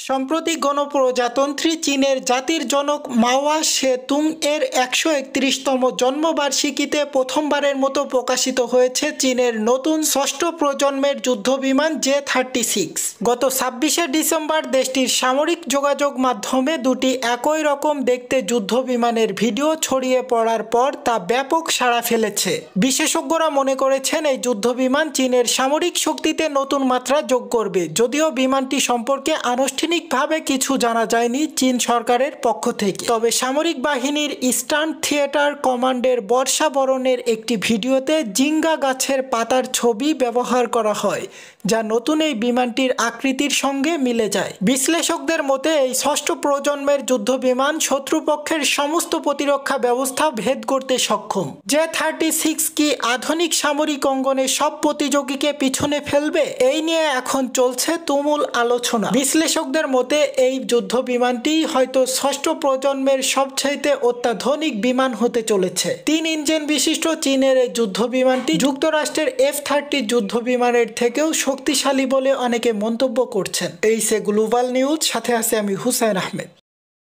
সম্প্রতি গণপ্রজাতন্ত্রী চীনের জাতির জনক মাওয়া সে-তুং এর ১৩১তম জন্মবার্ষিকীতে প্রথমবারের মতো প্রকাশিত হয়েছে চীনের নতুন ষষ্ঠ প্রজন্মের যুদ্ধবিমান জে-36। গত ২৬শে ডিসেম্বর দেশটির সামরিক যোগাযোগ মাধ্যমে দুটি একই রকম দেখতে যুদ্ধবিমানের ভিডিও ছড়িয়ে পড়ার পর তা ব্যাপক সাড়া ফেলেছে। বিশেষজ্ঞরা মনে করেছেন এই যুদ্ধবিমান চীনের সামরিক শক্তিতে নতুন মাত্রা যোগ করবে, যদিও বিমানটি সম্পর্কে আনুষ্ঠানিকভাবে কিছু জানা যায়নি চীন সরকারের পক্ষ থেকে। তবে সামরিক বাহিনীর ইস্টার্ন থিয়েটার কমান্ডের বর্ষাবরণের একটি ভিডিওতে জিঙ্গা গাছের পাতার ছবি ব্যবহার করা হয়, যা নতুন এই বিমানটির আকৃতির সঙ্গে মিলে যায়। বিশ্লেষকদের মতে এই ষষ্ঠ প্রজন্মের যুদ্ধবিমান শত্রুপক্ষের সমস্ত প্রতিরক্ষা ব্যবস্থা ভেদ করতে সক্ষম। জে-36 কি আধুনিক সামরিক অঙ্গনে সব প্রতিযোগীকে পিছনে ফেলবে? এই নিয়ে এখন চলছে তুমুল আলোচনা। বিশ্লেষকদের মতে এই যুদ্ধ বিমানটি হয়তো ষষ্ঠ প্রজন্মের সবচাইতে অত্যাধুনিক বিমান হতে চলেছে। ৩ ইঞ্জিন বিশিষ্ট চীনের এই যুদ্ধ বিমানটি যুক্তরাষ্ট্রের F-30 যুদ্ধ বিমানের থেকেও শক্তিশালী বলে অনেকে মন্তব্য করছেন। এই সে গ্লোবাল নিউজ, সাথে আছে আমি হুসাইন আহমেদ।